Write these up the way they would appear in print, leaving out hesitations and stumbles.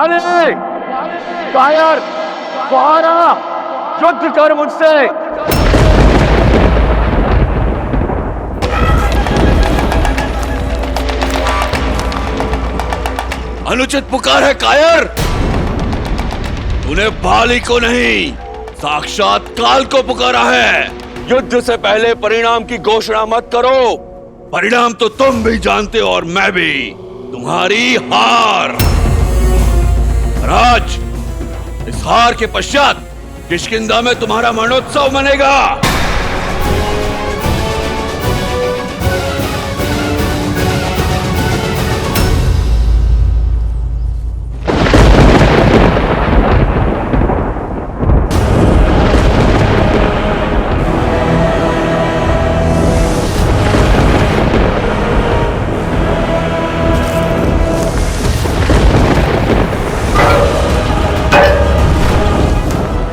बाले, कायर, बाहर आ, युद्ध कर मुझसे। अनुचित पुकार है कायर। तूने बाली को नहीं, साक्षात काल को पुकारा है। युद्ध से पहले परिणाम की घोषणा मत करो। परिणाम तो तुम भी जानते हो और मैं भी। तुम्हारी हार। राज, इस हार के पश्चात किष्किंधा में तुम्हारा मरणोत्सव मनेगा।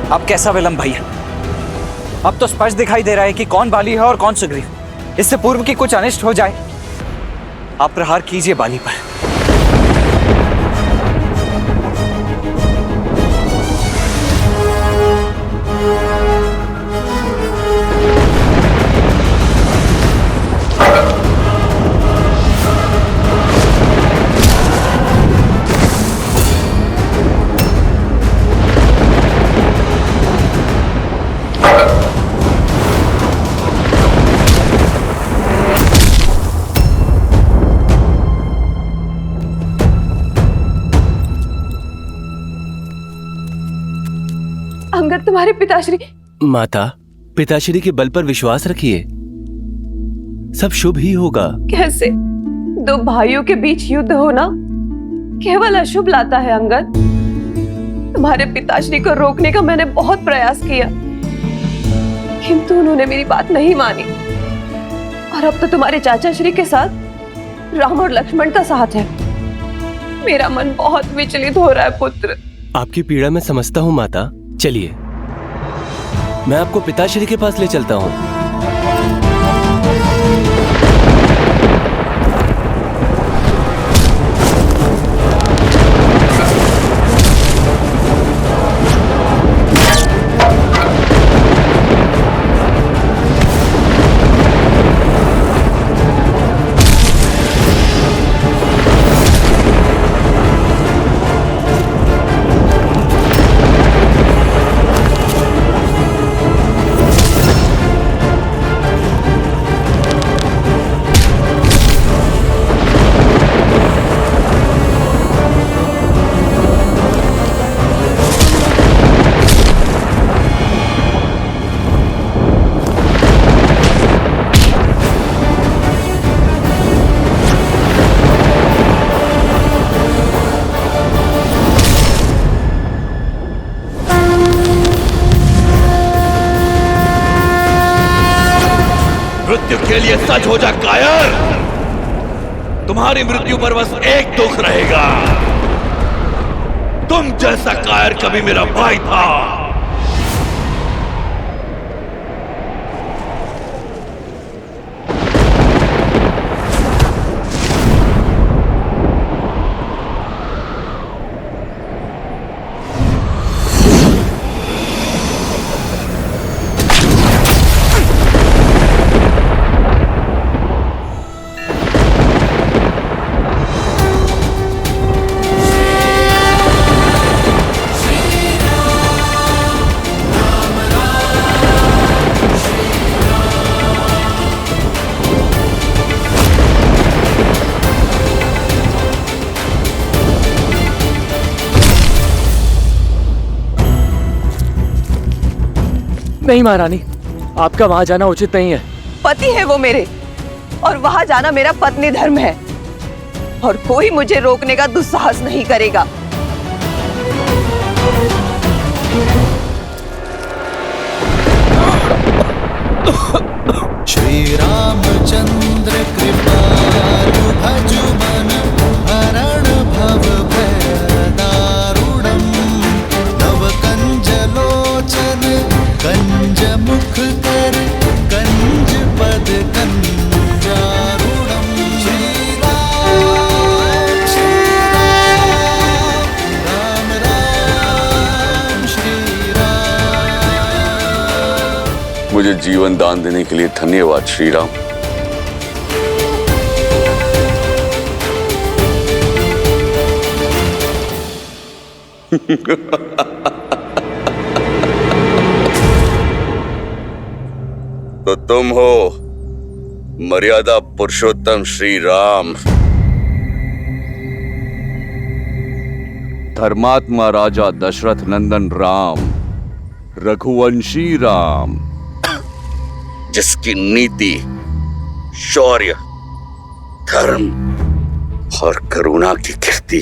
अब कैसा विलंब भैया? अब तो स्पष्ट दिखाई दे रहा है कि कौन बाली है और कौन सुग्रीव। इससे पूर्व कि कुछ अनिष्ट हो जाए, आप प्रहार कीजिए बाली पर। अंगद, तुम्हारे पिताश्री। माता, पिताश्री के बल पर विश्वास रखिए, सब शुभ ही होगा। कैसे दो भाइयों के बीच युद्ध होना केवल अशुभ लाता है अंगद। तुम्हारे पिताश्री को रोकने का मैंने बहुत प्रयास किया, किंतु उन्होंने मेरी बात नहीं मानी। और अब तो तुम्हारे चाचा श्री के साथ राम और लक्ष्मण का साथ है। मेरा मन बहुत विचलित हो रहा है पुत्र। आपकी पीड़ा मैं समझता हूँ माता। चलिए, मैं आपको पिताश्री के पास ले चलता हूँ। मृत्यु के लिए सच हो जा कायर। तुम्हारी मृत्यु पर बस एक दुख रहेगा, तुम जैसा कायर कभी मेरा भाई था। नहीं महारानी, आपका वहां जाना उचित नहीं है। पति है वो मेरे, और वहां जाना मेरा पत्नी धर्म है, और कोई मुझे रोकने का दुस्साहस नहीं करेगा। श्री रामचंद्र कृपालु भजु मन हरण भव भय दारुणम नव कंज लोचन कंज मुख कर कंज पद कंजारुणम। श्री राम मुझे जीवन दान देने के लिए धन्यवाद श्री राम। तो तुम हो मर्यादा पुरुषोत्तम श्री राम, धर्मात्मा राजा दशरथ नंदन राम, रघुवंशी राम, जिसकी नीति, शौर्य, धर्म और करुणा की कीर्ति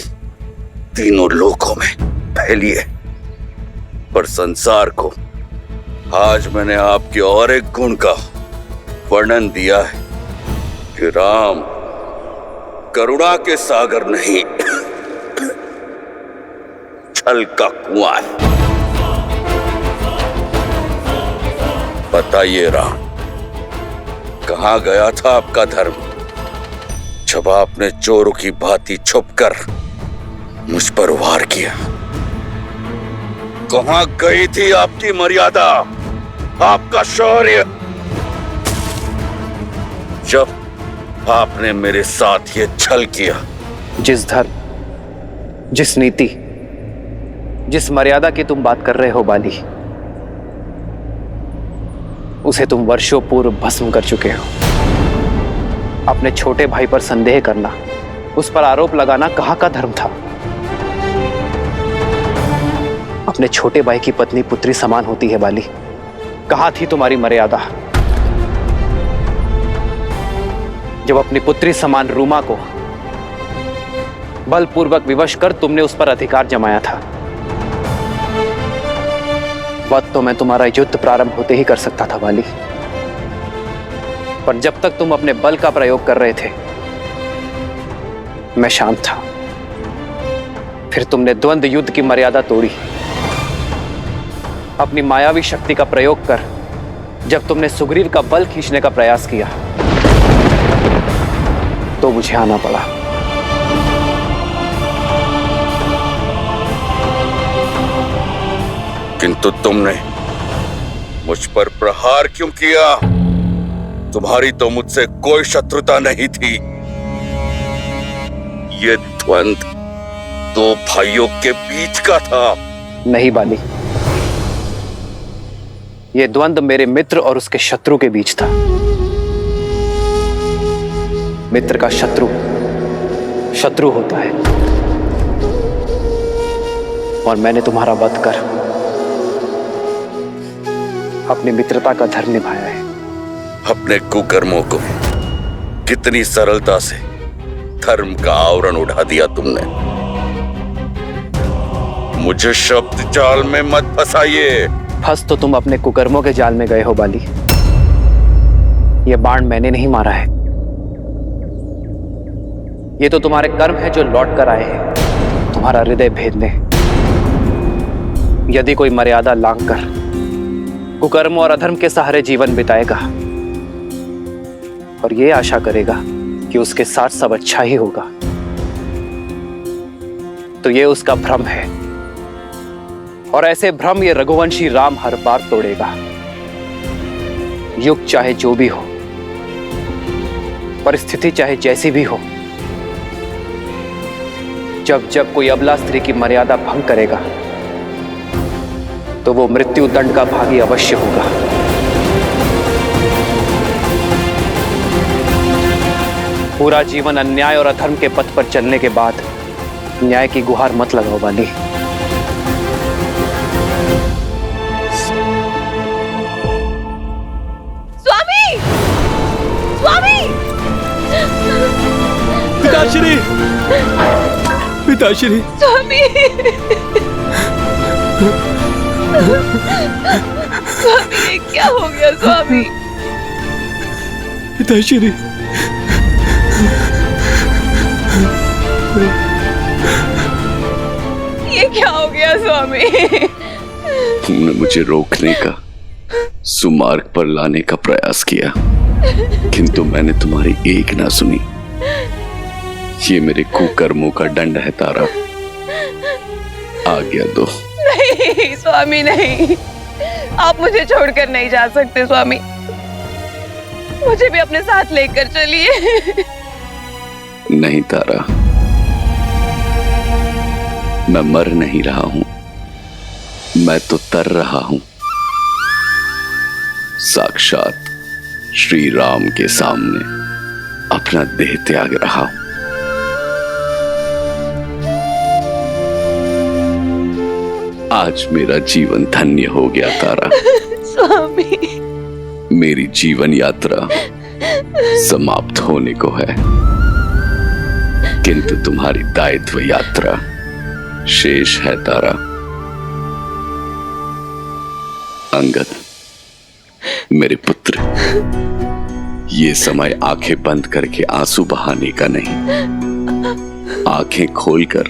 तीनों लोकों में फैली है। पर संसार को आज मैंने आपके और एक गुण का वर्णन दिया है कि राम करुणा के सागर नहीं, छल का कुआं है। बताइए राम, कहां गया था आपका धर्म जब आपने चोरों की भांति छुपकर मुझ पर वार किया? कहां गई थी आपकी मर्यादा, आपका शौर्य, जब आपने मेरे साथ ये छल किया? जिस धर्म, जिस नीति, जिस मर्यादा की तुम बात कर रहे हो बाली, उसे तुम वर्षों पूर्व भस्म कर चुके हो। अपने छोटे भाई पर संदेह करना, उस पर आरोप लगाना कहाँ का धर्म था? अपने छोटे भाई की पत्नी पुत्री समान होती है बाली, कहाँ थी तुम्हारी मर्यादा जब अपनी पुत्री समान रूमा को बलपूर्वक विवश कर तुमने उस पर अधिकार जमाया था? वह तो मैं तुम्हारा युद्ध प्रारंभ होते ही कर सकता था बाली, पर जब तक तुम अपने बल का प्रयोग कर रहे थे मैं शांत था। फिर तुमने द्वंद्व युद्ध की मर्यादा तोड़ी। अपनी मायावी शक्ति का प्रयोग कर जब तुमने सुग्रीव का बल खींचने का प्रयास किया तो मुझे आना पड़ा। किंतु तुमने मुझ पर प्रहार क्यों किया? तुम्हारी तो मुझसे कोई शत्रुता नहीं थी। ये द्वंद्व दो भाइयों के बीच का था। नहीं बाली, यह द्वंद्व मेरे मित्र और उसके शत्रु के बीच था। मित्र का शत्रु शत्रु होता है, और मैंने तुम्हारा वध कर अपनी मित्रता का धर्म निभाया है। अपने कुकर्मों को कितनी सरलता से धर्म का आवरण उठा दिया तुमने। मुझे शब्द जाल में मत फंसाइए। फंस तो तुम अपने कुकर्मों के जाल में गए हो बाली। यह बाण मैंने नहीं मारा है, ये तो तुम्हारे कर्म है जो लौट कर आए हैं तुम्हारा हृदय भेदने। यदि कोई मर्यादा लांघकर कुकर्म और अधर्म के सहारे जीवन बिताएगा और ये आशा करेगा कि उसके साथ सब अच्छा ही होगा, तो ये उसका भ्रम है, और ऐसे भ्रम ये रघुवंशी राम हर बार तोड़ेगा। युग चाहे जो भी हो, परिस्थिति चाहे जैसी भी हो, जब जब कोई अबला स्त्री की मर्यादा भंग करेगा तो वो मृत्यु दंड का भागी अवश्य होगा। पूरा जीवन अन्याय और अधर्म के पथ पर चलने के बाद न्याय की गुहार मत लगाओ बाली। स्वामी! स्वामी! पिताश्री! पिताश्री! स्वामी! स्वामी, ये क्या हो गया स्वामी? पिताश्री! ये क्या हो गया स्वामी? तुमने मुझे रोकने का, सुमार्ग पर लाने का प्रयास किया, किंतु मैंने तुम्हारी एक ना सुनी। ये मेरे कुकर्मों का दंड है तारा। आज्ञा दो। नहीं स्वामी, नहीं। आप मुझे छोड़कर नहीं जा सकते स्वामी, मुझे भी अपने साथ लेकर चलिए। नहीं तारा, मैं मर नहीं रहा हूं, मैं तो तर रहा हूं। साक्षात श्री राम के सामने अपना देह त्याग रहा हूं। आज मेरा जीवन धन्य हो गया तारा। स्वामी, मेरी जीवन यात्रा समाप्त होने को है, किंतु तुम्हारी दायित्व यात्रा शेष है तारा। अंगद, मेरे पुत्र, ये समय आंखें बंद करके आंसू बहाने का नहीं, आंखें खोलकर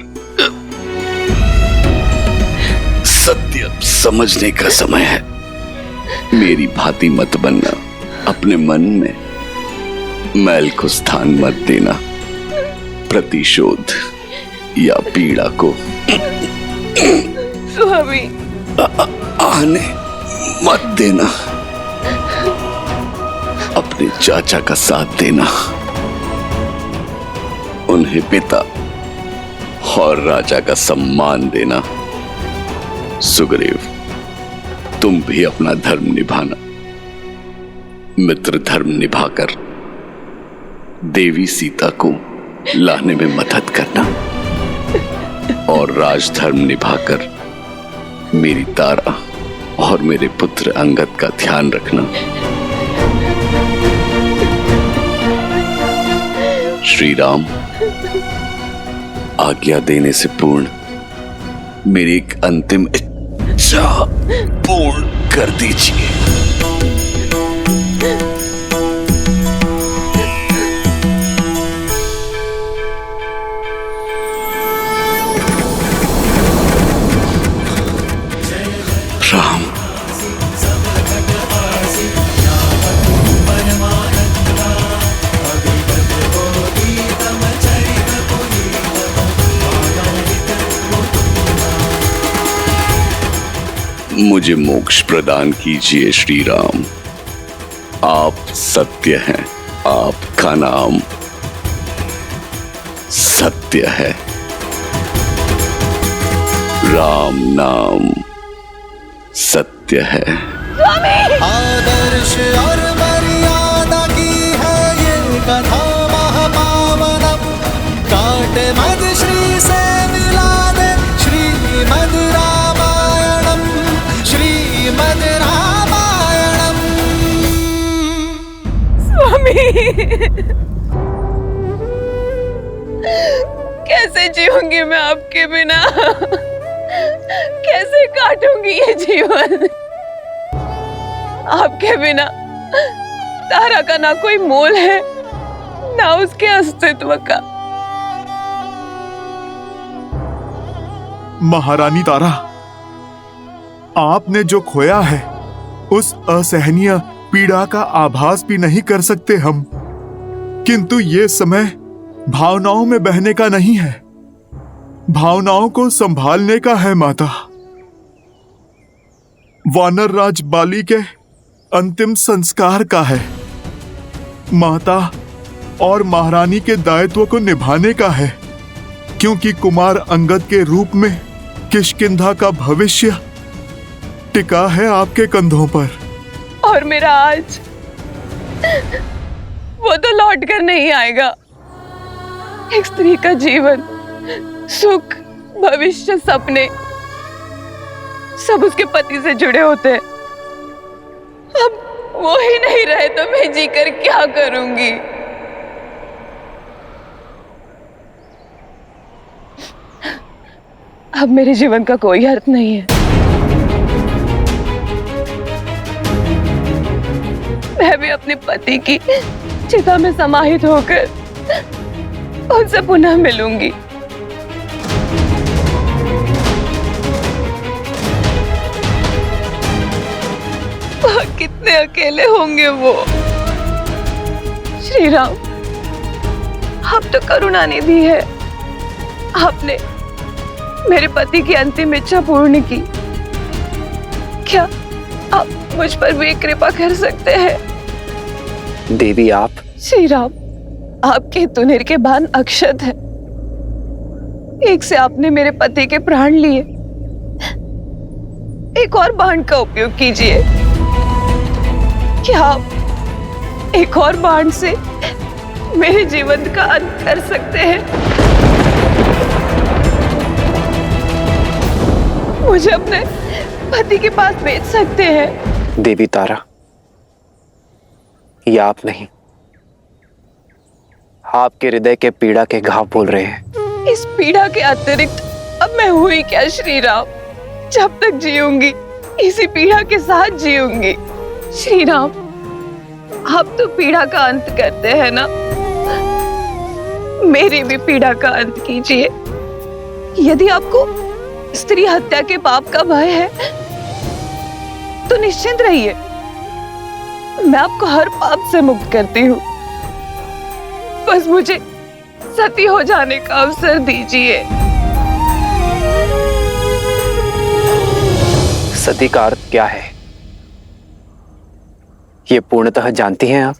सत्य समझने का समय है। मेरी भांति मत बनना, अपने मन में मैल को स्थान मत देना, प्रतिशोध या पीड़ा को स्वामी आने मत देना। अपने चाचा का साथ देना, उन्हें पिता और राजा का सम्मान देना। सुग्रीव, तुम भी अपना धर्म निभाना, मित्र धर्म निभाकर देवी सीता को लाने में मदद करना, और राजधर्म निभाकर मेरी तारा और मेरे पुत्र अंगद का ध्यान रखना। श्री राम, आज्ञा देने से पूर्ण मेरी एक अंतिम इच्छा पूर्ण कर दीजिए। राम, मुझे मोक्ष प्रदान कीजिए श्री राम। आप सत्य हैं, आपका नाम सत्य है। राम नाम सत्य है। आदर्श और मर्यादा की है ये कथा महापावनम। काट मद श्री से मिला दे श्रीमद् रामायणम, श्रीमद् रामायणम। स्वामी, कैसे जीऊंगी मैं आपके बिना? कैसे काटूंगी ये जीवन? आपके बिना तारा का ना कोई मोल है, ना उसके अस्तित्व का। महारानी तारा, आपने जो खोया है उस असहनीय पीड़ा का आभास भी नहीं कर सकते हम, किंतु ये समय भावनाओं में बहने का नहीं है, भावनाओं को संभालने का है माता। वानर राज बाली के अंतिम संस्कार का है, माता और महारानी के दायित्व को निभाने का है, क्योंकि कुमार अंगद के रूप में किष्किंधा का भविष्य टिका है आपके कंधों पर। और मेरा आज वो तो लौट कर नहीं आएगा। एक स्त्री का जीवन, सुख, भविष्य, सपने सब उसके पति से जुड़े होते हैं। अब वो ही नहीं रहे तो मैं जीकर क्या करूंगी? अब मेरे जीवन का कोई अर्थ नहीं है। मैं भी अपने पति की चिता में समाहित होकर उनसे पुनः मिलूंगी। कितने अकेले होंगे वो। श्री राम, आप तो करुणा निधि है। आपने मेरे पति की अंतिम इच्छा पूर्ण की। क्या आप मुझ पर भी कृपा कर सकते हैं। देवी आप श्री राम, आपके तुनिर के बाण अक्षत है। एक से आपने मेरे पति के प्राण लिए, एक और बाण का उपयोग कीजिए। क्या आप एक और बाण से मेरे जीवन का अंत कर सकते हैं? मुझे अपने पति के पास भेज सकते हैं? देवी तारा, ये आप नहीं, आपके हृदय के पीड़ा के घाव बोल रहे हैं। इस पीड़ा के अतिरिक्त अब मैं हुई क्या श्री राम? जब तक जीऊंगी इसी पीड़ा के साथ जीऊंगी। श्री राम, आप तो पीड़ा का अंत करते हैं ना, मेरी भी पीड़ा का अंत कीजिए। यदि आपको स्त्री हत्या के पाप का भय है तो निश्चिंत रहिए, मैं आपको हर पाप से मुक्त करती हूँ। बस मुझे सती हो जाने का अवसर दीजिए। सती का अर्थ क्या है, ये पूर्णतः जानती हैं आप?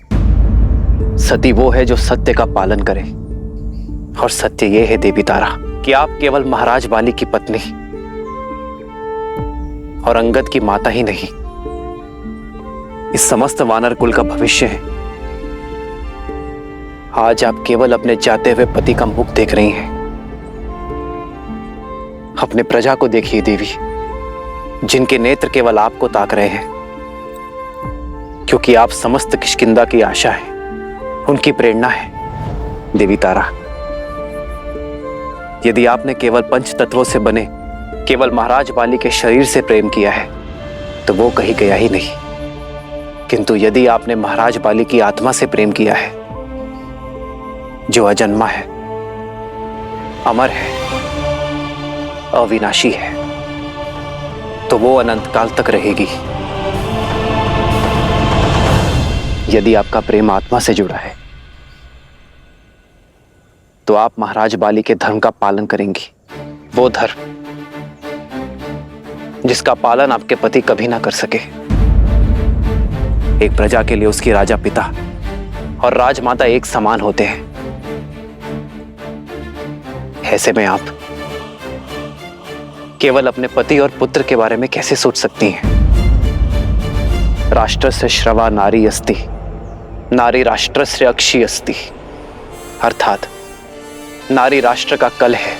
सती वो है जो सत्य का पालन करे, और सत्य ये है देवी तारा कि आप केवल महाराज बाली की पत्नी और अंगद की माता ही नहीं, इस समस्त वानर कुल का भविष्य है। आज आप केवल अपने जाते हुए पति का मुख देख रही हैं। अपने प्रजा को देखिए देवी, जिनके नेत्र केवल आपको ताक रहे हैं, क्योंकि आप समस्त किष्किंधा की आशा है, उनकी प्रेरणा है। देवी तारा, यदि आपने केवल पंच तत्वों से बने केवल महाराज बाली के शरीर से प्रेम किया है तो वो कहीं गया ही नहीं, किंतु यदि आपने महाराज बाली की आत्मा से प्रेम किया है, जो अजन्मा है, अमर है, अविनाशी है, तो वो अनंत काल तक रहेगी। यदि आपका प्रेम आत्मा से जुड़ा है तो आप महाराज बाली के धर्म का पालन करेंगी, वो धर्म जिसका पालन आपके पति कभी ना कर सके। एक प्रजा के लिए उसकी राजा पिता और राजमाता एक समान होते हैं। ऐसे में आप केवल अपने पति और पुत्र के बारे में कैसे सोच सकती हैं? राष्ट्र से श्रवा नारी अस्ति, नारी राष्ट्र से अक्षी अस्ति, अर्थात नारी राष्ट्र का कल है,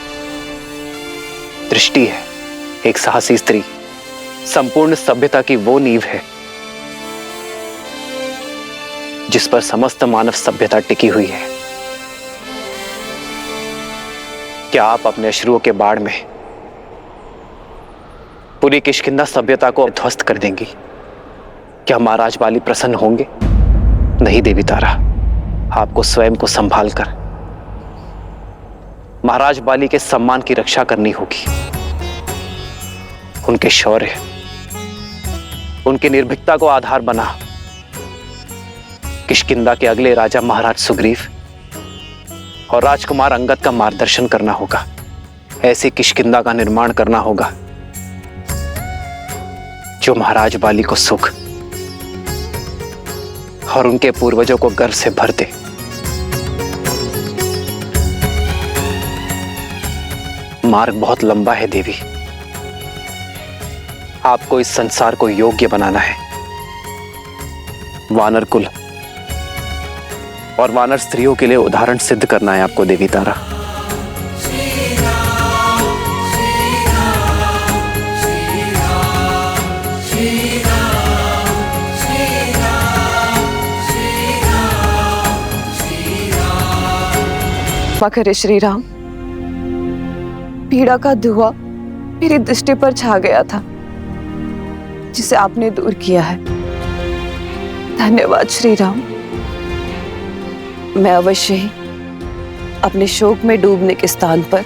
दृष्टि है। एक साहसी स्त्री संपूर्ण सभ्यता की वो नींव है जिस पर समस्त मानव सभ्यता टिकी हुई है। क्या आप अपने अश्रुओं के बाढ़ में पूरी किष्किंधा सभ्यता को ध्वस्त कर देंगी? क्या महाराज बाली प्रसन्न होंगे? नहीं देवी तारा, आपको स्वयं को संभाल कर महाराज बाली के सम्मान की रक्षा करनी होगी। उनके शौर्य, उनकी निर्भीकता को आधार बना किष्किंधा के अगले राजा महाराज सुग्रीव और राजकुमार अंगद का मार्गदर्शन करना होगा। ऐसी किष्किंधा का निर्माण करना होगा जो महाराज बाली को सुख और उनके पूर्वजों को गर्व से भर दे। मार्ग बहुत लंबा है देवी, आपको इस संसार को योग्य बनाना है। वानर कुल और वानर स्त्रियों के लिए उदाहरण सिद्ध करना है आपको देवी तारा। क्षमा करे श्री राम, पीड़ा का धुआं मेरी दृष्टि पर छा गया था, जिसे आपने दूर किया है। धन्यवाद श्री राम। मैं अवश्य ही अपने शोक में डूबने के स्थान पर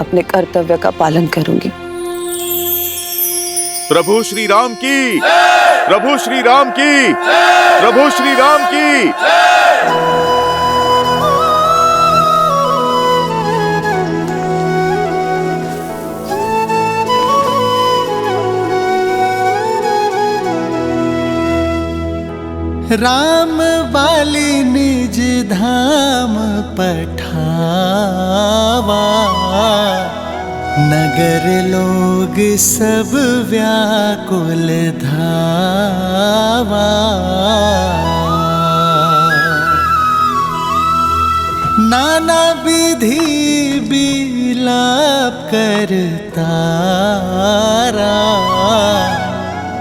अपने कर्तव्य का पालन करूंगी। प्रभु श्री राम की, प्रभु श्री राम की, प्रभु श्री राम की। राम बाली निज धाम पठावा, नगर लोग सब व्याकुल धावा। नाना विधि विलाप करतारा,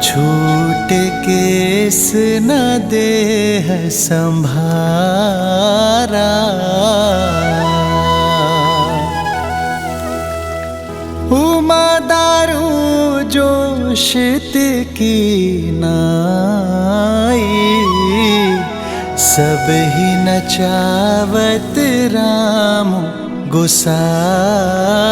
छूट केस न देह संभारा। उमा दारू जोशित की नाई, सब ही नचावत राम गोसाई।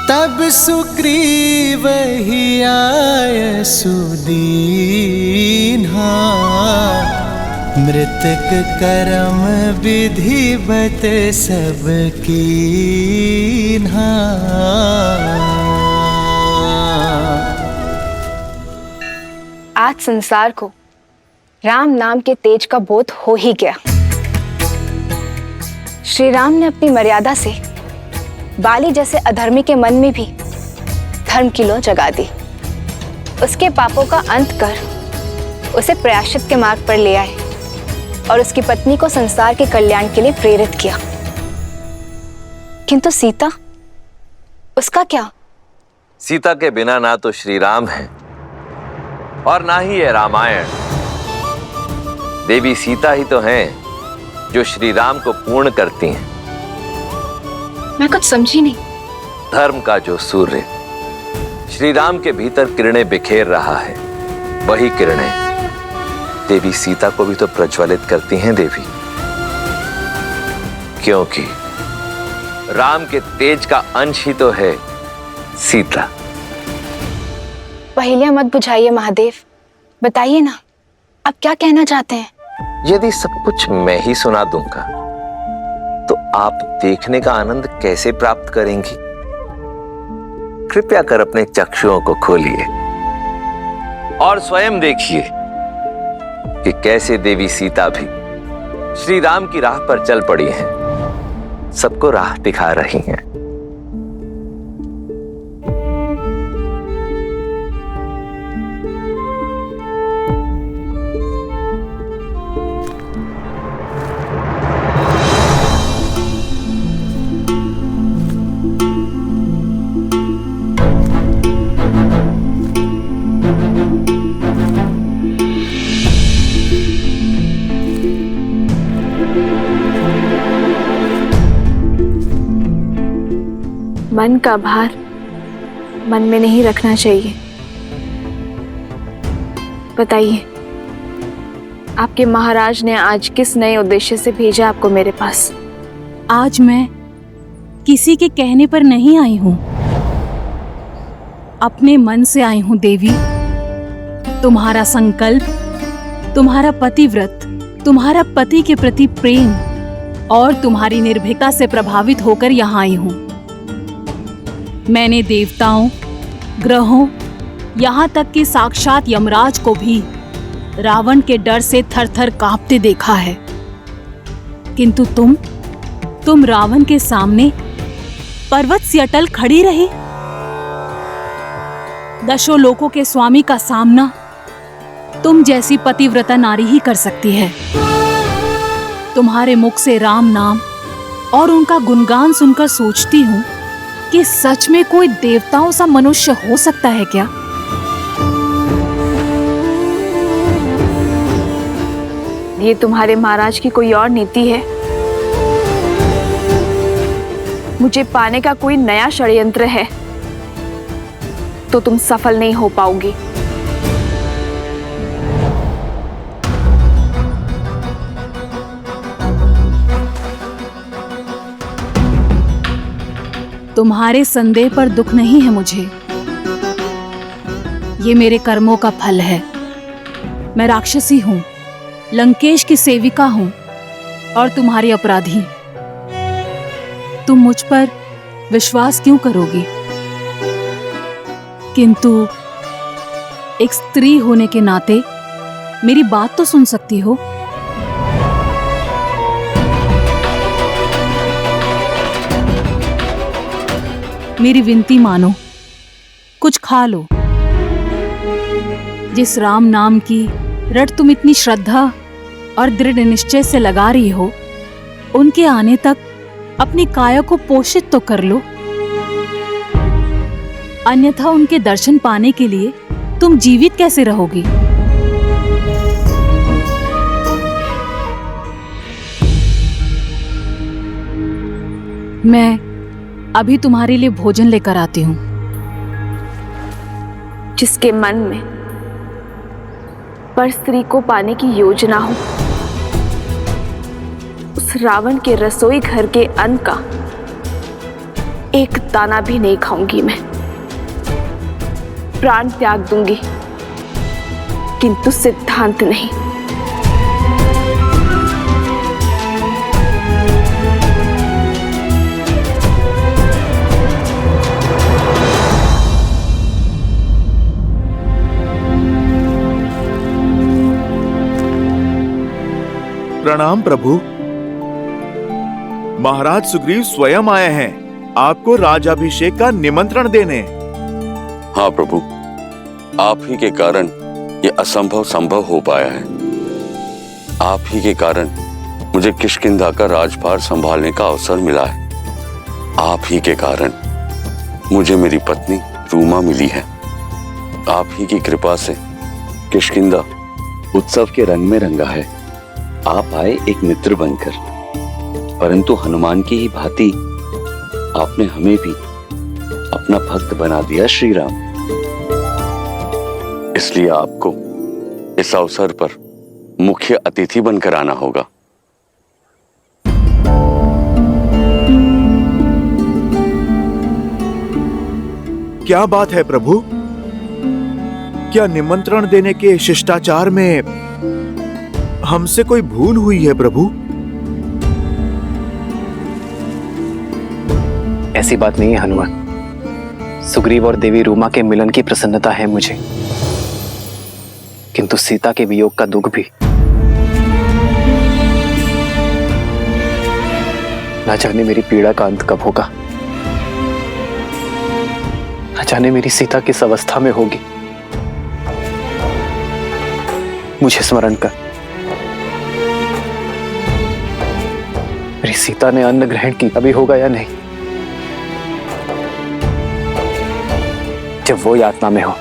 तब सुग्रीव ही आय सुदीन्हा, मृतक करम विधिवत सब कीन्हा। आज संसार को राम नाम के तेज का बोध हो ही गया। श्री राम ने अपनी मर्यादा से बाली जैसे अधर्मी के मन में भी धर्म की लौ जगा दी। उसके पापों का अंत कर उसे प्रायश्चित के मार्ग पर ले आए और उसकी पत्नी को संसार के कल्याण के लिए प्रेरित किया। किंतु सीता, उसका क्या? सीता के बिना ना तो श्री राम है और ना ही है रामायण। देवी सीता ही तो हैं जो श्री राम को पूर्ण करती हैं। मैं कुछ समझी नहीं। धर्म का जो सूर्य श्री राम के भीतर किरणें बिखेर रहा है, वही किरणें देवी सीता को भी तो प्रज्वलित करती हैं देवी, क्योंकि राम के तेज का अंश ही तो है सीता। पहेलियां मत बुझाइए महादेव, बताइए ना, आप क्या कहना चाहते हैं? यदि सब कुछ मैं ही सुना दूंगा तो आप देखने का आनंद कैसे प्राप्त करेंगी? कृपया कर अपने चक्षुओं को खोलिए और स्वयं देखिए कि कैसे देवी सीता भी श्री राम की राह पर चल पड़ी हैं, सबको राह दिखा रही हैं। मन का भार मन में नहीं रखना चाहिए। बताइए, आपके महाराज ने आज किस नए उद्देश्य से भेजा आपको मेरे पास? आज मैं किसी के कहने पर नहीं आई हूं, अपने मन से आई हूं देवी। तुम्हारा संकल्प, तुम्हारा पतिव्रत, तुम्हारा पति के प्रति प्रेम और तुम्हारी निर्भीकता से प्रभावित होकर यहाँ आई हूं। मैंने देवताओं, ग्रहों, यहाँ तक कि साक्षात यमराज को भी रावण के डर से थर-थर कांपते देखा है, किंतु तुम रावण के सामने पर्वत सी अटल खड़ी रही। दशों लोकों के स्वामी का सामना तुम जैसी पतिव्रता नारी ही कर सकती है। तुम्हारे मुख से राम नाम और उनका गुणगान सुनकर सोचती हूँ कि सच में कोई देवताओं सा मनुष्य हो सकता है क्या? ये तुम्हारे महाराज की कोई और नीति है? मुझे पाने का कोई नया षड्यंत्र है तो तुम सफल नहीं हो पाओगी। तुम्हारे संदेह पर दुख नहीं है मुझे, ये मेरे कर्मों का फल है। मैं राक्षसी हूं, लंकेश की सेविका हूं और तुम्हारी अपराधी। तुम मुझ पर विश्वास क्यों करोगी? किंतु एक स्त्री होने के नाते मेरी बात तो सुन सकती हो। मेरी विनती मानो, कुछ खा लो। जिस राम नाम की रट तुम इतनी श्रद्धा और दृढ़ निश्चय से लगा रही हो, उनके आने तक अपनी काया को पोषित तो कर लो, अन्यथा उनके दर्शन पाने के लिए तुम जीवित कैसे रहोगी? मैं अभी तुम्हारे लिए भोजन लेकर आती हूँ। जिसके मन में पर स्त्री को पाने की योजना हो, उस रावण के रसोई घर के अन्न का एक दाना भी नहीं खाऊंगी मैं। प्राण त्याग दूंगी, किंतु सिद्धांत नहीं। प्रणाम प्रभु। महाराज सुग्रीव स्वयं आए हैं आपको राजाभिषेक का निमंत्रण देने। हाँ प्रभु, आप ही के कारण ये असंभव संभव हो पाया है। आप ही के कारण मुझे किष्किंधा का राजभार संभालने का अवसर मिला है। आप ही के कारण मुझे मेरी पत्नी रूमा मिली है। आप ही की कृपा से किष्किंधा उत्सव के रंग में रंगा है। आप आए एक मित्र बनकर, परंतु हनुमान की ही भांति आपने हमें भी अपना भक्त बना दिया श्री राम। इसलिए आपको इस अवसर पर मुख्य अतिथि बनकर आना होगा। क्या बात है प्रभु? क्या निमंत्रण देने के शिष्टाचार में हमसे कोई भूल हुई है प्रभु? ऐसी बात नहीं है हनुमान। सुग्रीव और देवी रूमा के मिलन की प्रसन्नता है मुझे, किंतु सीता के वियोग का दुख भी। ना जाने मेरी पीड़ा का अंत कब होगा, ना जाने मेरी सीता किस अवस्था में होगी। मुझे स्मरण कर, मेरी सीता ने अन्न ग्रहण की अभी होगा या नहीं? जब वो यातना में हो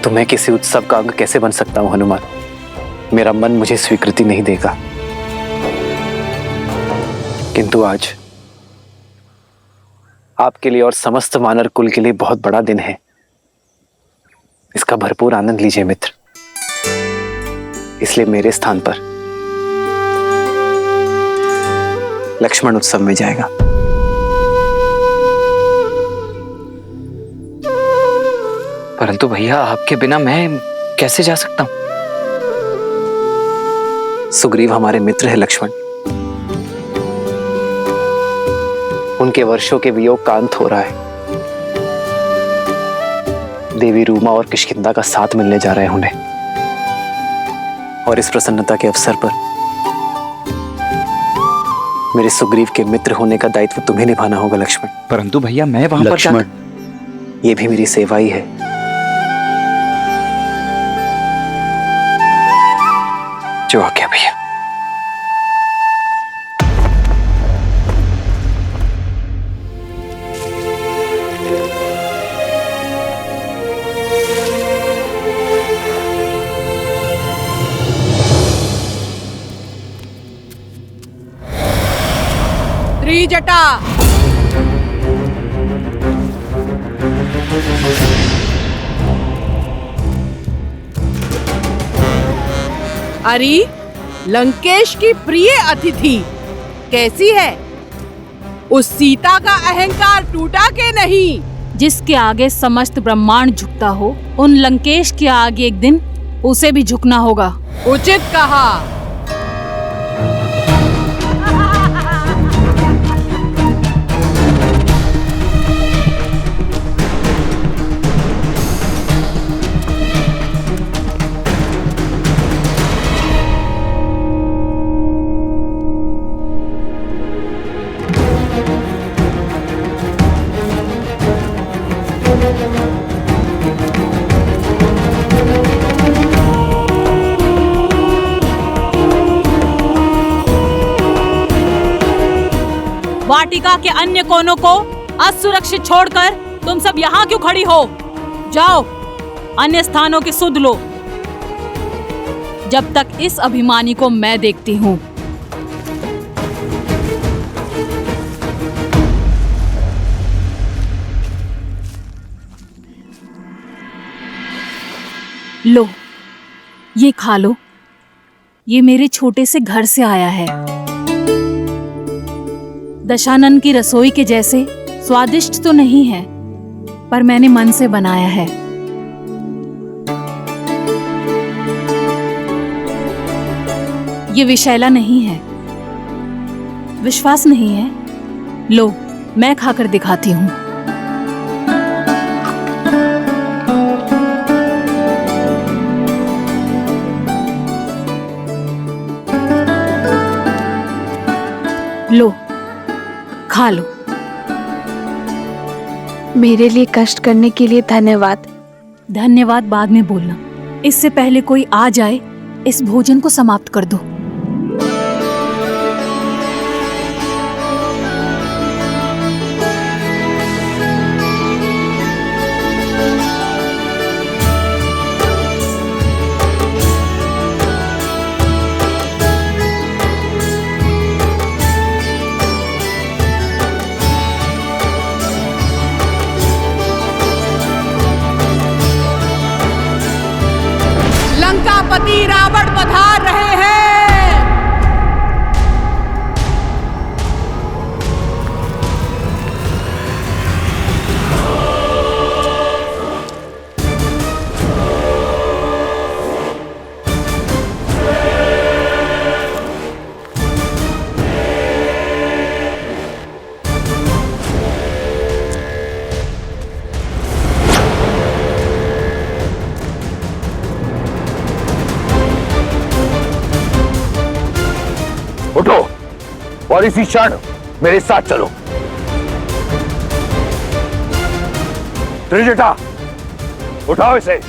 तो मैं किसी उत्सव का अंग कैसे बन सकता हूं हनुमान? मेरा मन मुझे स्वीकृति नहीं देगा। किंतु आज आपके लिए और समस्त वानर कुल के लिए बहुत बड़ा दिन है। इसका भरपूर आनंद लीजिए मित्र। इसलिए मेरे स्थान पर लक्ष्मण उत्सव में जाएगा। परंतु भैया, आपके बिना मैं कैसे जा सकता हूं? सुग्रीव हमारे मित्र है लक्ष्मण। उनके वर्षों के वियोग का अंत हो रहा है। देवी रूमा और किष्किंधा का साथ मिलने जा रहे हैं उन्हें, और इस प्रसन्नता के अवसर पर मेरे सुग्रीव के मित्र होने का दायित्व तुम्हें निभाना होगा लक्ष्मण। परंतु भैया, मैं वहां पर लक्ष्मण, ये भी मेरी सेवा ही है। जो आज्ञा भैया। त्रिजटा, अरे लंकेश की प्रिय अतिथि कैसी है? उस सीता का अहंकार टूटा के नहीं? जिसके आगे समस्त ब्रह्मांड झुकता हो, उन लंकेश के आगे एक दिन उसे भी झुकना होगा। उचित कहा। वाटिका के अन्य कोनों को असुरक्षित छोड़कर तुम सब यहाँ क्यों खड़ी हो? जाओ अन्य स्थानों की सुध लो, जब तक इस अभिमानी को मैं देखती हूँ। लो, ये खा लो। ये मेरे छोटे से घर से आया है। दशानन की रसोई के जैसे स्वादिष्ट तो नहीं है, पर मैंने मन से बनाया है। ये विषैला नहीं है। विश्वास नहीं है? लो, मैं खाकर दिखाती हूँ। लो, खा लो। मेरे लिए कष्ट करने के लिए धन्यवाद। धन्यवाद बाद में बोलना। इससे पहले कोई आ जाए, इस भोजन को समाप्त कर दो। लंकापति रावण पधार रहे हैं। उठो और इसी क्षण मेरे साथ चलो। त्रिजटा, उठाओ इसे।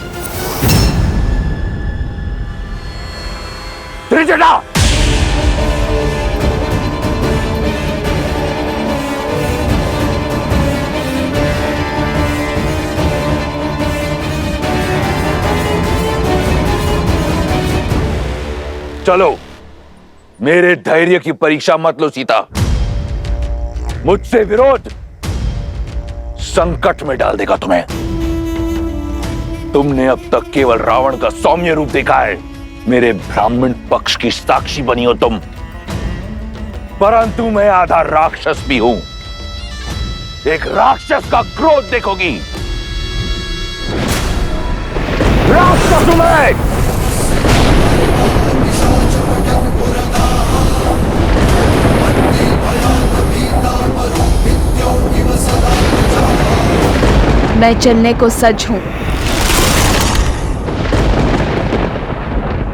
त्रिजटा, चलो। मेरे धैर्य की परीक्षा मत लो सीता। मुझसे विरोध संकट में डाल देगा तुम्हें। तुमने अब तक केवल रावण का सौम्य रूप देखा है। मेरे ब्राह्मण पक्ष की साक्षी बनी हो तुम, परंतु मैं आधा राक्षस भी हूं। एक राक्षस का क्रोध देखोगी। राक्षस मैं। मैं चलने को सज्ज हूं।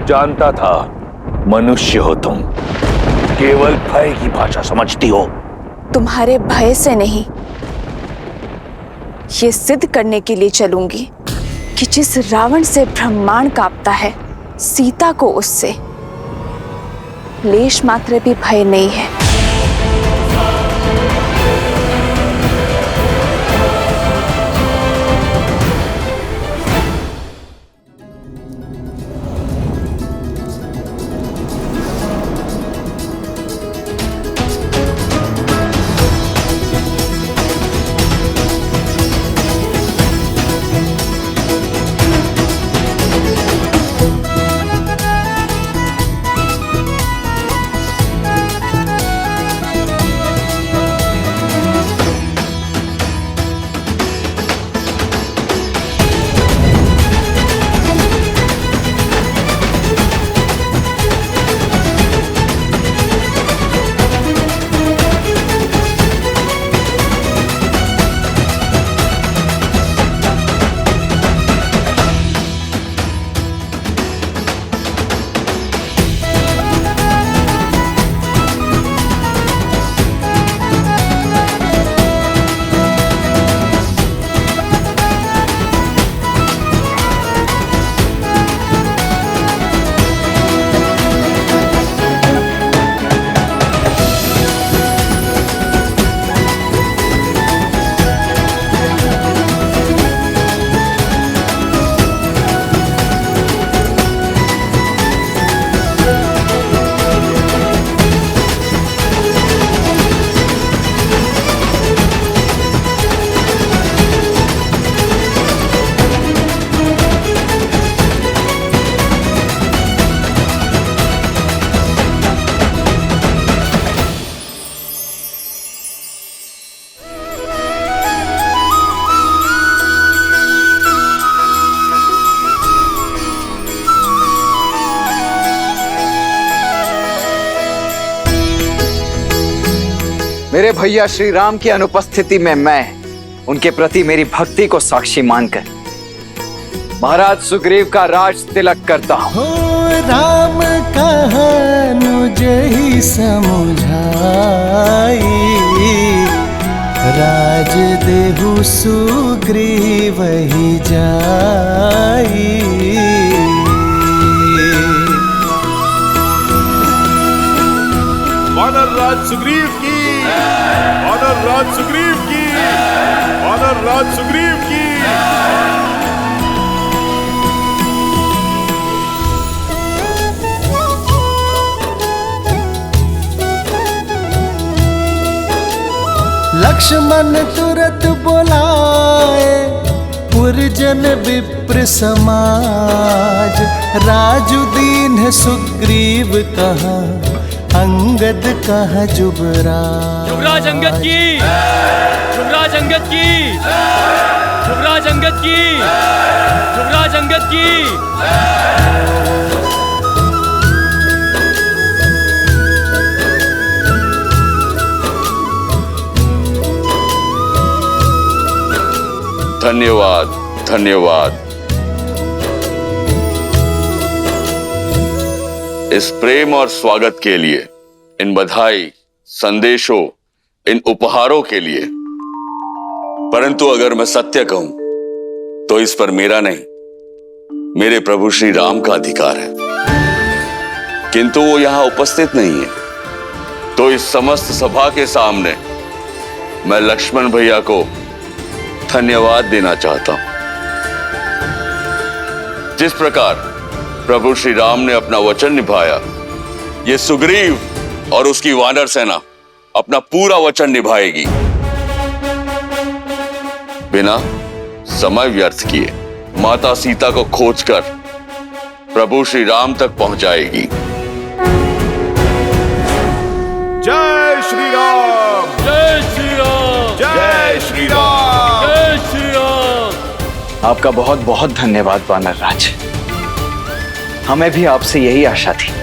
जानता था मनुष्य हो तुम, केवल भय की भाषा समझती हो। तुम्हारे भय से नहीं, ये सिद्ध करने के लिए चलूंगी कि जिस रावण से ब्रह्मांड कांपता है, सीता को उससे लेश मात्र भी भय नहीं है। मेरे भैया श्री राम की अनुपस्थिति में मैं उनके प्रति मेरी भक्ति को साक्षी मानकर महाराज सुग्रीव का राज तिलक करता हूँ। हो राम कहनुज ही समुझाई, राज देहु सुग्रीव ही जाई। वानर राज सुग्रीव की, वानर राज सुग्रीव की, वानर राज सुग्रीव की। लक्ष्मण तुरत बोलाए पुरजन विप्र समाज, राजुदीन है सुग्रीव कहा अंगद कहा जुबराज। युवराज अंगद की, युवराज अंगद की, युवराज अंगद की, युवराज अंगद की। धन्यवाद, धन्यवाद। इस प्रेम और स्वागत के लिए, इन बधाई, संदेशों, इन उपहारों के लिए। परंतु अगर मैं सत्य कहूं तो इस पर मेरा नहीं, मेरे प्रभु श्री राम का अधिकार है। किंतु वो यहां उपस्थित नहीं है, तो इस समस्त सभा के सामने मैं लक्ष्मण भैया को धन्यवाद देना चाहता हूं। जिस प्रकार प्रभु श्री राम ने अपना वचन निभाया, ये सुग्रीव और उसकी वानर सेना अपना पूरा वचन निभाएगी, बिना समय व्यर्थ किए माता सीता को खोजकर प्रभु श्री राम तक पहुंचाएगी। जय श्री राम, जय श्री राम, जय श्री राम, जय श्री राम। आपका बहुत बहुत धन्यवाद वानर राज, हमें भी आपसे यही आशा थी।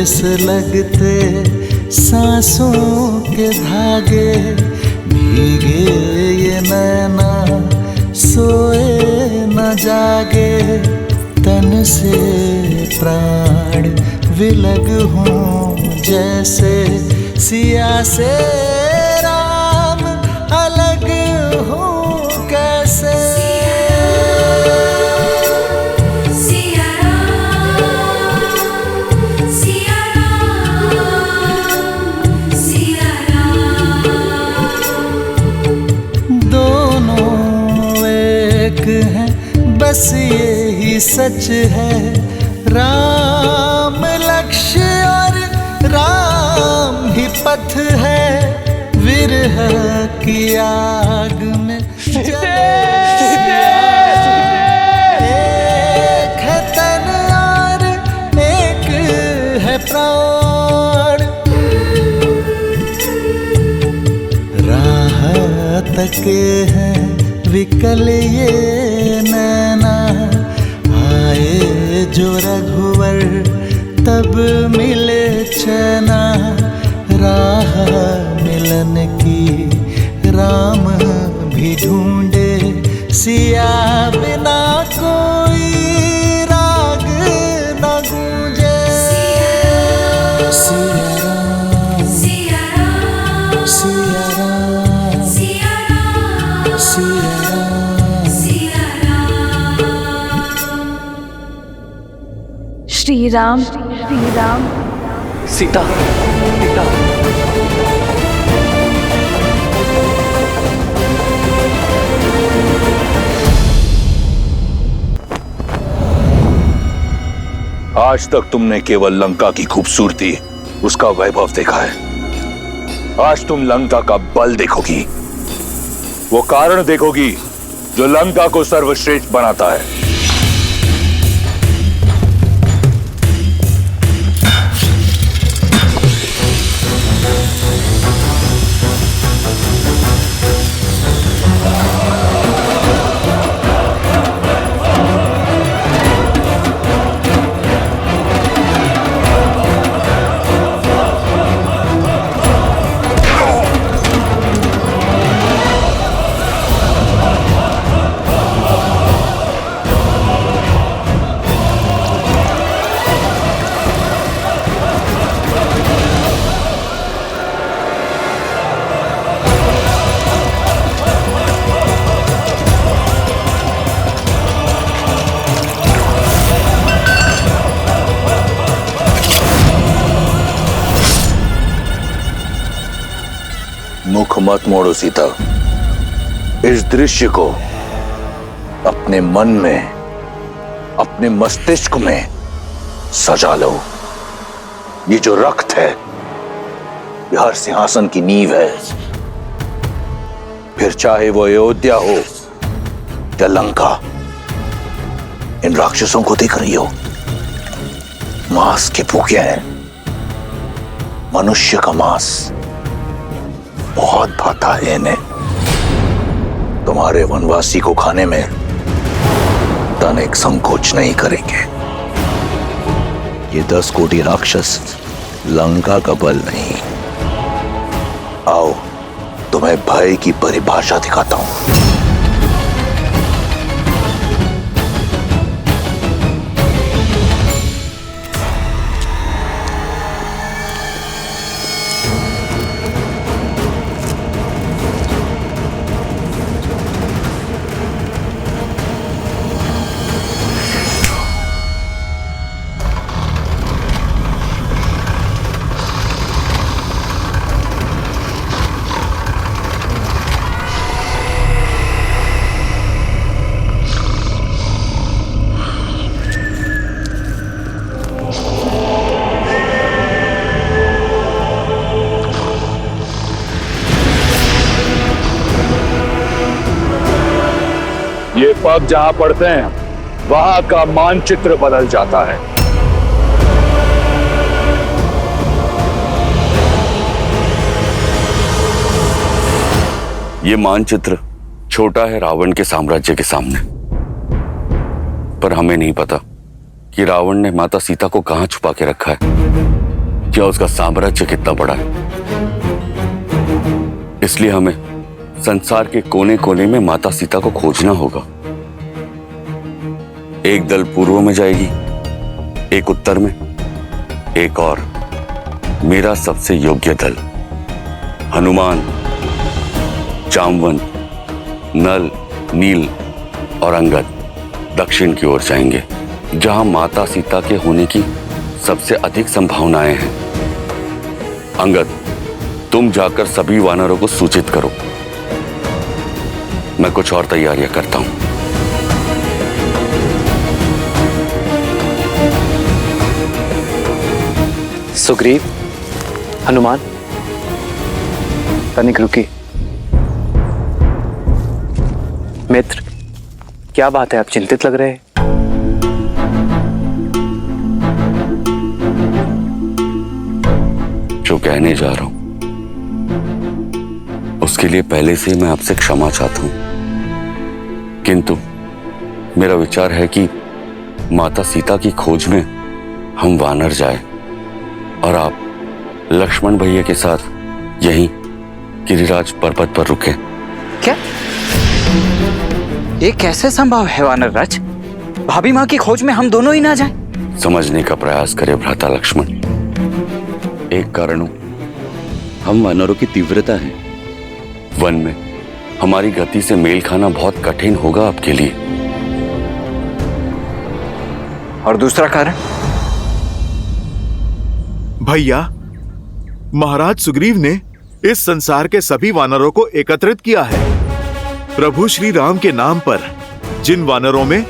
से लगते सांसों के धागे, भीगे ये नैना सोए न जागे, तन से प्राण विलग हों जैसे सिया से राम अलग हों कैसे। बस ये ही सच है, राम लक्ष्य और राम ही पथ है, विरह की आग में एक है तन और एक है प्राण, राह तके हैं विकल ये नैना, आए जो रघुवर तब मिले चैना, राह मिलन की राम भी ढूंढे, सिया बिना कोई राग न गूंजे। सिया राम, सिया राम, सिया राम, सिया राम, सिया श्री राम, श्री राम, सीता, सीता। आज तक तुमने केवल लंका की खूबसूरती, उसका वैभव देखा है, आज तुम लंका का बल देखोगी, वो कारण देखोगी जो लंका को सर्वश्रेष्ठ बनाता है। मुख मत मोड़ो सीता, इस दृश्य को अपने मन में, अपने मस्तिष्क में सजा लो। ये जो रक्त है, ये हर सिंहासन की नींव है। फिर चाहे वो अयोध्या हो या लंका, इन राक्षसों को देख रही हो, मांस के भूखे हैं। मनुष्य का मांस बहुत भाता है इन्हें। तुम्हारे वनवासी को खाने में तनिक संकोच नहीं करेंगे। ये 10 कोटि राक्षस लंका का बल नहीं। आओ, तुम्हें भय की परिभाषा दिखाता हूं। ये पग जहां पड़ते हैं, वहां का मानचित्र बदल जाता है। ये मानचित्र छोटा है रावण के साम्राज्य के सामने, पर हमें नहीं पता कि रावण ने माता सीता को कहां छुपा के रखा है, क्या उसका साम्राज्य कितना बड़ा है। इसलिए हमें संसार के कोने कोने में माता सीता को खोजना होगा। एक दल पूर्व में जाएगी, एक उत्तर में, एक और मेरा सबसे योग्य दल हनुमान, जामवंत, नल, नील और अंगद दक्षिण की ओर जाएंगे, जहां माता सीता के होने की सबसे अधिक संभावनाएं हैं। अंगद, तुम जाकर सभी वानरों को सूचित करो। मैं कुछ और तैयारियां करता हूं। सुग्रीव, हनुमान, तनिक रुकी। मित्र, क्या बात है, आप चिंतित लग रहे हैं? जो कहने जा रहा हूं उसके लिए पहले से मैं आपसे क्षमा चाहता हूं, किंतु मेरा विचार है कि माता सीता की खोज में हम वानर जाए और आप लक्ष्मण भैया के साथ यहीं गिरिराज पर्वत पर रुके। क्या ये कैसे संभव है वानर राज? भाभी माँ की खोज में हम दोनों ही ना जाएं? समझने का प्रयास करे भ्राता लक्ष्मण। एक कारण हम वानरों की तीव्रता है। वन में हमारी गति से मेल खाना बहुत कठिन होगा आपके लिए। और दूसरा कारण? भैया, महाराज सुग्रीव ने इस संसार के सभी वानरों को एकत्रित किया है। प्रभु श्री राम के नाम पर जिन वानरों में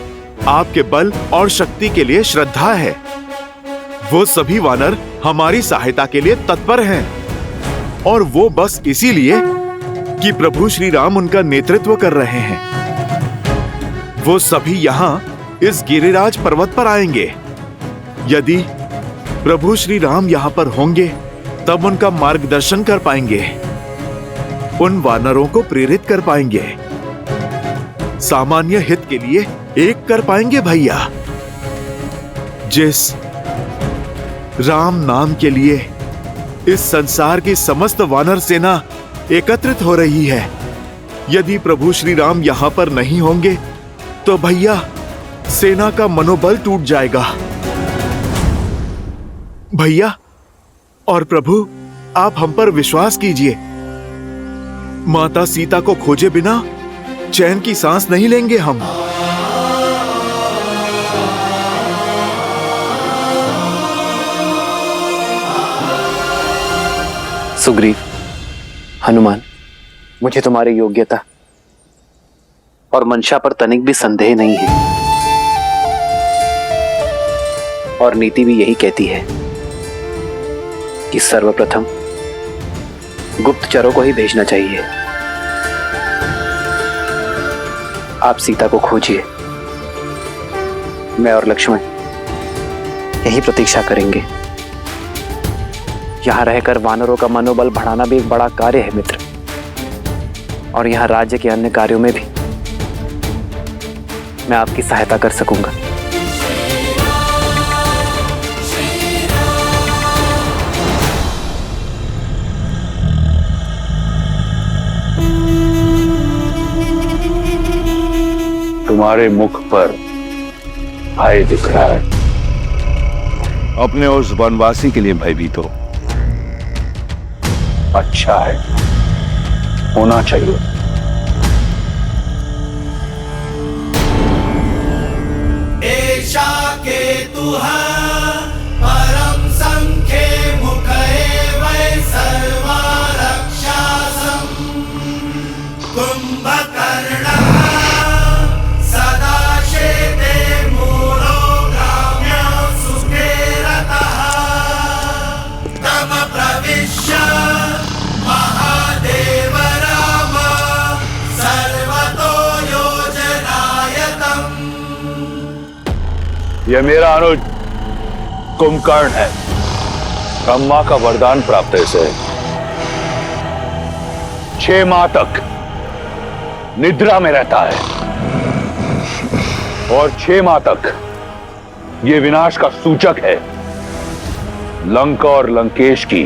आपके बल और शक्ति के लिए श्रद्धा है, वो सभी वानर हमारी सहायता के लिए तत्पर हैं। और वो बस इसीलिए कि प्रभु श्री राम उनका नेतृत्व कर रहे हैं। वो सभी यहाँ इस गिरिराज पर्वत पर आएंगे। यदि प्रभु श्री राम यहाँ पर होंगे तब उनका मार्गदर्शन कर पाएंगे, उन वानरों को प्रेरित कर पाएंगे, सामान्य हित के लिए एक कर पाएंगे भैया। जिस राम नाम के लिए इस संसार की समस्त वानर सेना एकत्रित हो रही है, यदि प्रभु श्री राम यहाँ पर नहीं होंगे तो भैया सेना का मनोबल टूट जाएगा। भैया और प्रभु, आप हम पर विश्वास कीजिए। माता सीता को खोजे बिना चैन की सांस नहीं लेंगे हम। सुग्रीव, हनुमान, मुझे तुम्हारी योग्यता और मंशा पर तनिक भी संदेह नहीं है, और नीति भी यही कहती है कि सर्वप्रथम गुप्तचरों को ही भेजना चाहिए। आप सीता को खोजिए, मैं और लक्ष्मण यही प्रतीक्षा करेंगे। यहां रहकर वानरों का मनोबल बढ़ाना भी एक बड़ा कार्य है मित्र, और यहां राज्य के अन्य कार्यों में भी मैं आपकी सहायता कर सकूंगा। तुम्हारे मुख पर भय दिख रहा है। अपने उस वनवासी के लिए भयभीत हो। अच्छा है, होना चाहिए। एषा केतुः परम संख्ये मुख एवै सर्वा रक्षासम् कुंभकर्णः सदा शेते मूलो ग्राम्य सुखे रतः तम प्रविश्य महादेव राम सर्वतो योजनायतम्। यह मेरा अनुज कुंभकर्ण है। ब्रह्मा का वरदान प्राप्त है इसे। 6 माह तक निद्रा में रहता है और 6 माह तक यह विनाश का सूचक है। लंका और लंकेश की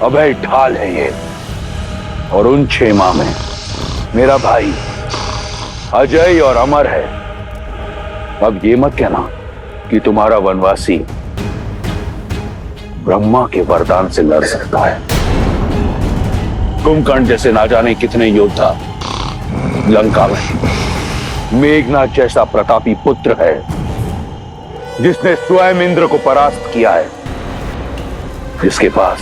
अभय ढाल है ये। और उन 6 माह में मेरा भाई अजय और अमर है। अब ये मत कहना कि तुम्हारा वनवासी ब्रह्मा के वरदान से लड़ सकता है। कुंभकर्ण जैसे ना जाने कितने योद्धा लंका में। मेघनाथ जैसा प्रतापी पुत्र है जिसने स्वयं इंद्र को परास्त किया है, जिसके पास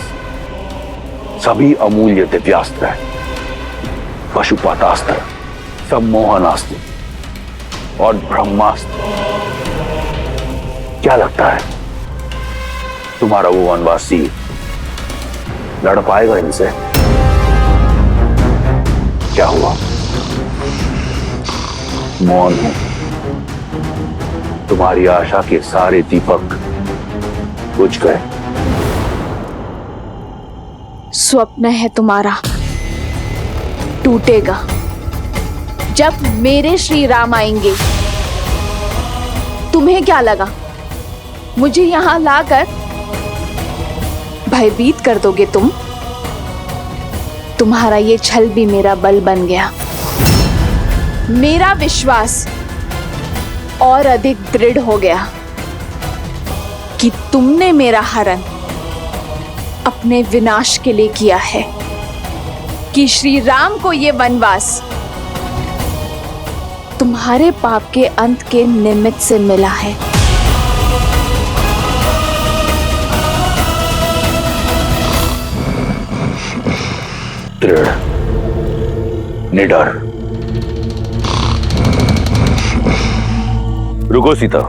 सभी अमूल्य दिव्यास्त्र है, पशुपातास्त्र, सम्मोहनास्त्र और ब्रह्मास्त्र। क्या लगता है तुम्हारा वो वनवासी लड़ पाएगा इनसे? क्या हुआ? मौन है। तुम्हारी आशा के सारे दीपक बुझ गए। स्वप्न है तुम्हारा, टूटेगा जब मेरे श्री राम आएंगे। तुम्हें क्या लगा मुझे यहां लाकर भयभीत कर दोगे तुम? तुम्हारा ये छल भी मेरा बल बन गया। मेरा विश्वास और अधिक दृढ़ हो गया कि तुमने मेरा हरण अपने विनाश के लिए किया है, कि श्री राम को ये वनवास तुम्हारे पाप के अंत के निमित्त से मिला है। दृढ़, निडर। रुको सीता,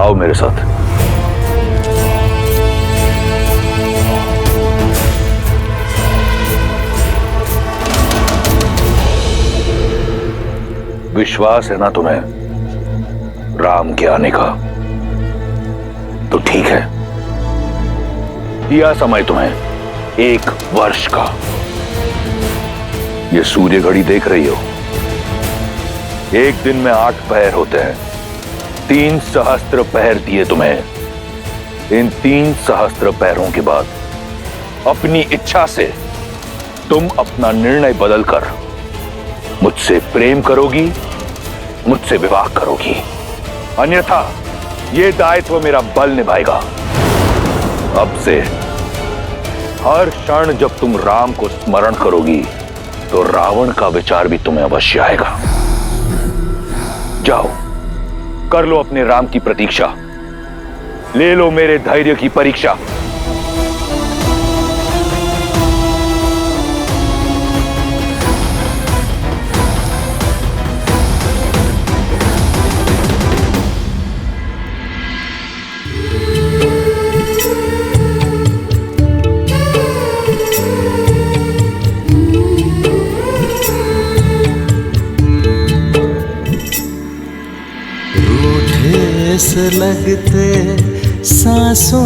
आओ मेरे साथ। विश्वास है ना तुम्हें राम के आने का, तो ठीक है, दिया समय तुम्हें 1 वर्ष का। ये सूर्य घड़ी देख रही हो, एक दिन में 8 पहर होते हैं। 3 सहस्त्र पहर दिए तुम्हें। इन 3 सहस्त्र पहरों के बाद अपनी इच्छा से तुम अपना निर्णय बदलकर मुझसे प्रेम करोगी, मुझसे विवाह करोगी, अन्यथा यह दायित्व मेरा बल निभाएगा। अब से हर क्षण जब तुम राम को स्मरण करोगी तो रावण का विचार भी तुम्हें अवश्य आएगा। जाओ, कर लो अपने राम की प्रतीक्षा, ले लो मेरे धैर्य की परीक्षा। से लगते सांसों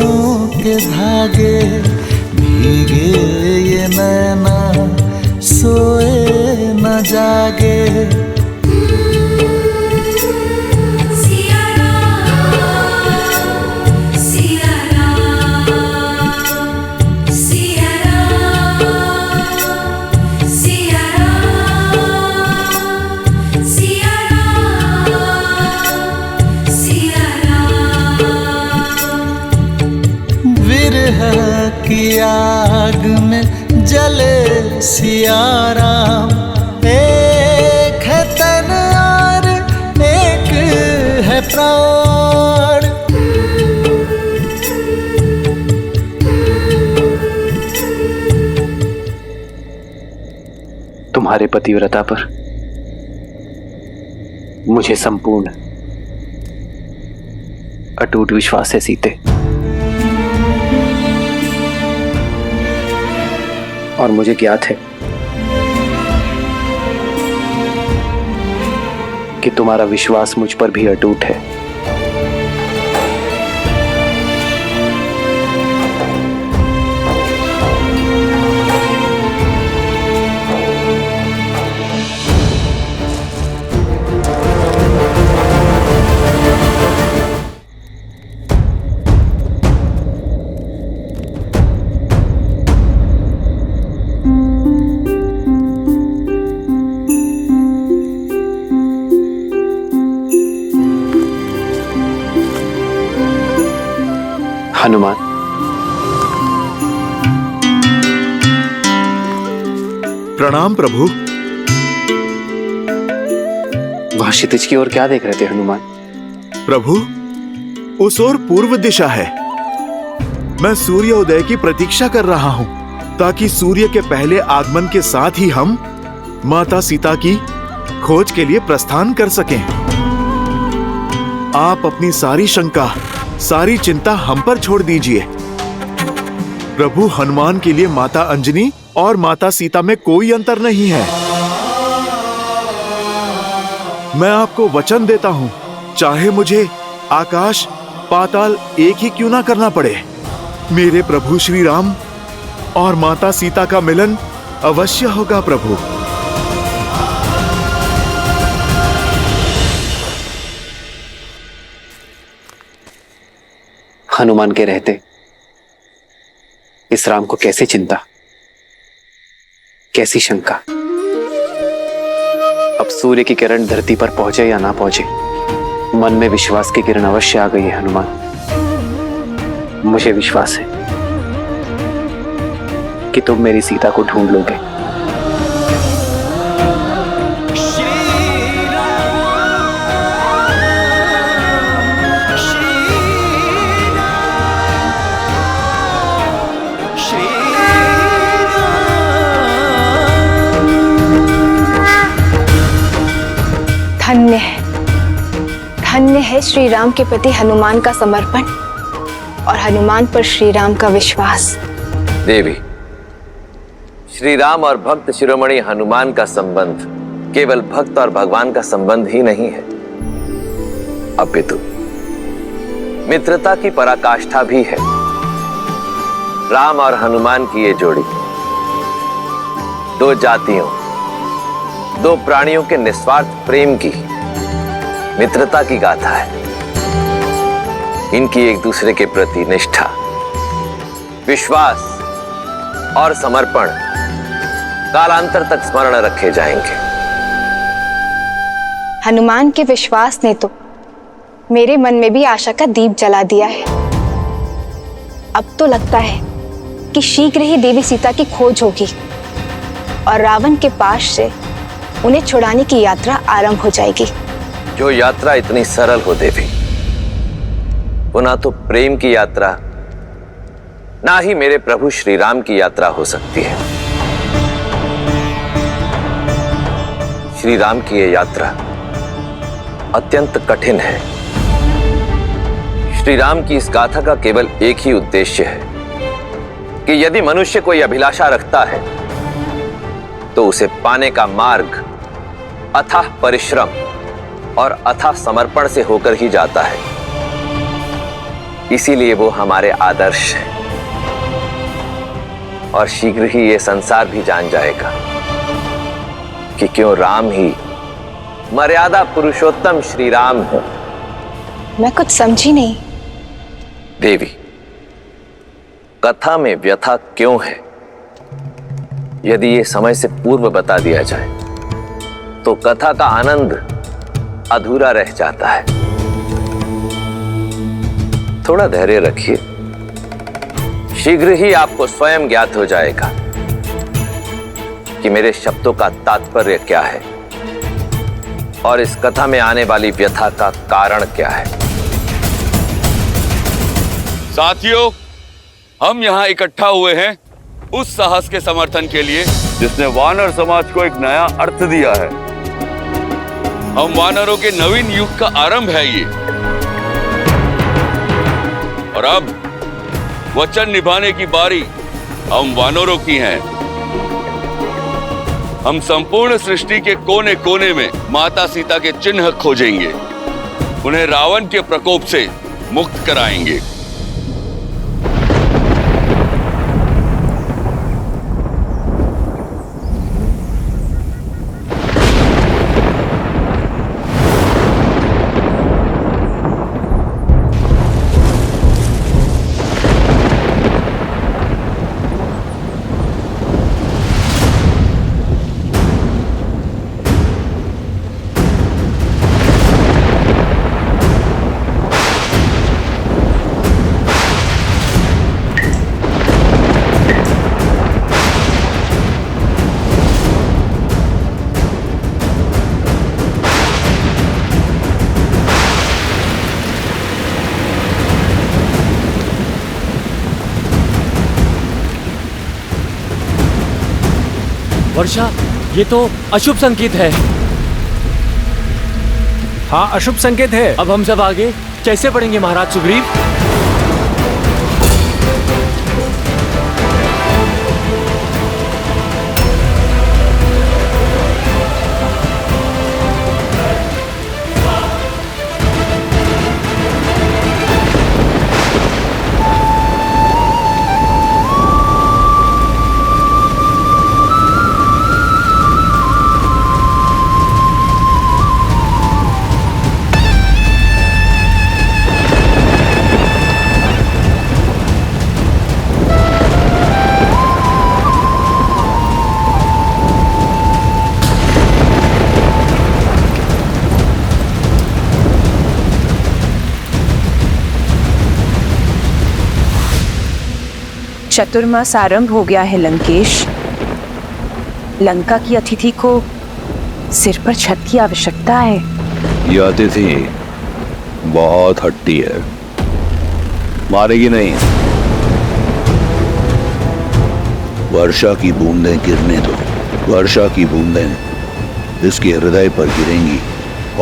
के धागे, भीगे ये नैना सोए न जागे। की आग में जले सिया राम, एक है तन और एक है प्राण। तुम्हारे पतिव्रता पर मुझे संपूर्ण अटूट विश्वास है सीते, और मुझे ज्ञात है कि तुम्हारा विश्वास मुझ पर भी अटूट है। हनुमान, प्रणाम प्रभु। वहां क्षितिज की ओर क्या देख रहे थे हनुमान? प्रभु, उस ओर पूर्व दिशा है। मैं सूर्योदय की प्रतीक्षा कर रहा हूं, ताकि सूर्य के पहले आगमन के साथ ही हम माता सीता की खोज के लिए प्रस्थान कर सकें। आप अपनी सारी शंका, सारी चिंता हम पर छोड़ दीजिए। प्रभु, हनुमान के लिए माता अंजनी और माता सीता में कोई अंतर नहीं है। मैं आपको वचन देता हूं, चाहे मुझे आकाश पाताल एक ही क्यों ना करना पड़े, मेरे प्रभु श्री राम और माता सीता का मिलन अवश्य होगा। प्रभु, हनुमान के रहते इस राम को कैसी चिंता, कैसी शंका। अब सूर्य की किरण धरती पर पहुंचे या ना पहुंचे, मन में विश्वास की किरण अवश्य आ गई है हनुमान। मुझे विश्वास है कि तुम मेरी सीता को ढूंढ लोगे। धन्य है श्री राम के प्रति हनुमान का समर्पण और हनुमान पर श्री राम का विश्वास। देवी, श्री राम और भक्त शिरोमणि हनुमान का संबंध केवल भक्त और भगवान का संबंध ही नहीं है, अपितु मित्रता की पराकाष्ठा भी है। राम और हनुमान की ये जोड़ी दो जातियों, दो प्राणियों के निस्वार्थ प्रेम की, मित्रता की गाथा है। इनकी एक दूसरे के प्रति निष्ठा, विश्वास और समर्पण कालांतर तक स्मरण रखे जाएंगे। हनुमान के विश्वास ने तो मेरे मन में भी आशा का दीप जला दिया है। अब तो लगता है कि शीघ्र ही देवी सीता की खोज होगी और रावण के पास से उन्हें छुड़ाने की यात्रा आरंभ हो जाएगी। जो यात्रा इतनी सरल हो देवी, वो ना तो प्रेम की यात्रा, ना ही मेरे प्रभु श्री राम की यात्रा हो सकती है। श्री राम की ये यात्रा अत्यंत कठिन है। श्री राम की इस गाथा का केवल एक ही उद्देश्य है कि यदि मनुष्य कोई अभिलाषा रखता है तो उसे पाने का मार्ग अथाह परिश्रम और अथाह समर्पण से होकर ही जाता है। इसीलिए वो हमारे आदर्श है और शीघ्र ही ये संसार भी जान जाएगा कि क्यों राम ही मर्यादा पुरुषोत्तम श्री राम है। मैं कुछ समझी नहीं। देवी, कथा में व्यथा क्यों है, यदि ये समय से पूर्व बता दिया जाए तो कथा का आनंद अधूरा रह जाता है। थोड़ा धैर्य रखिए, शीघ्र ही आपको स्वयं ज्ञात हो जाएगा कि मेरे शब्दों का तात्पर्य क्या है और इस कथा में आने वाली व्यथा का कारण क्या है। साथियों, हम यहाँ इकट्ठा हुए हैं उस साहस के समर्थन के लिए जिसने वानर समाज को एक नया अर्थ दिया है। हम वानरों के नवीन युग का आरंभ है ये, और अब वचन निभाने की बारी हम वानरों की है। हम संपूर्ण सृष्टि के कोने कोने में माता सीता के चिन्ह खोजेंगे, उन्हें रावण के प्रकोप से मुक्त कराएंगे। वर्षा, ये तो अशुभ संकेत है। हाँ, अशुभ संकेत है। अब हम सब आगे कैसे बढ़ेंगे महाराज सुग्रीव? चतुर्मास आरंभ हो गया है लंकेश। लंका की अतिथि को सिर पर छत की आवश्यकता है। ये अतिथि बहुत हट्टी है, मारेगी नहीं। वर्षा की बूंदें गिरने दो। वर्षा की बूंदें इसके हृदय पर गिरेंगी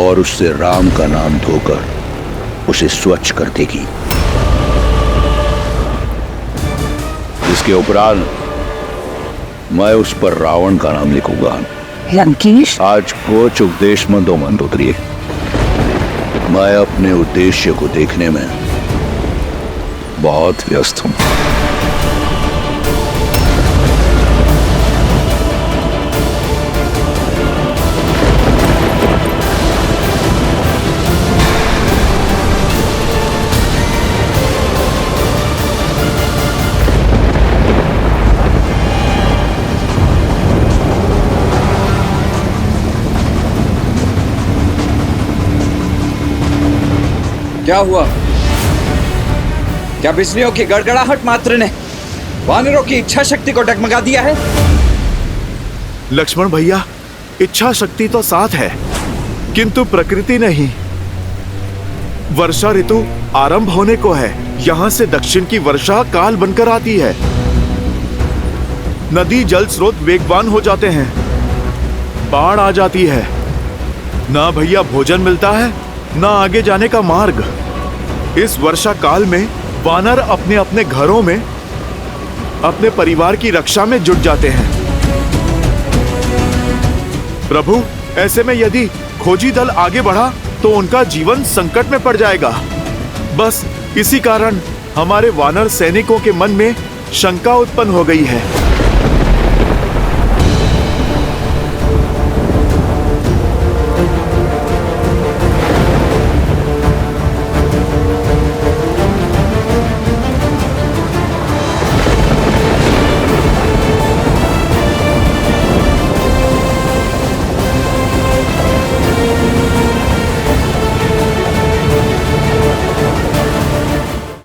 और उससे राम का नाम धोकर उसे स्वच्छ कर देगी। इसके उपरांत मैं उस पर रावण का नाम लिखूंगा। लंकेश, आज कोच उपदेश मंदो मंदोदरी, मैं अपने उद्देश्य को देखने में बहुत व्यस्त हूं। क्या हुआ? क्या बिजलियों की गड़गड़ाहट मात्र ने वानरों की इच्छा शक्ति को डगमगा दिया है? लक्ष्मण भैया, इच्छा शक्ति तो साथ है, किंतु प्रकृति नहीं। वर्षा ऋतु आरंभ होने को है। यहाँ से दक्षिण की वर्षा काल बनकर आती है। नदी जल स्रोत वेगवान हो जाते हैं, बाढ़ आ जाती है। ना भैया भोजन मिलता है, ना आगे जाने का मार्ग। इस वर्षा काल में वानर अपने अपने घरों में अपने परिवार की रक्षा में जुट जाते हैं। प्रभु, ऐसे में यदि खोजी दल आगे बढ़ा तो उनका जीवन संकट में पड़ जाएगा। बस इसी कारण हमारे वानर सैनिकों के मन में शंका उत्पन्न हो गई है।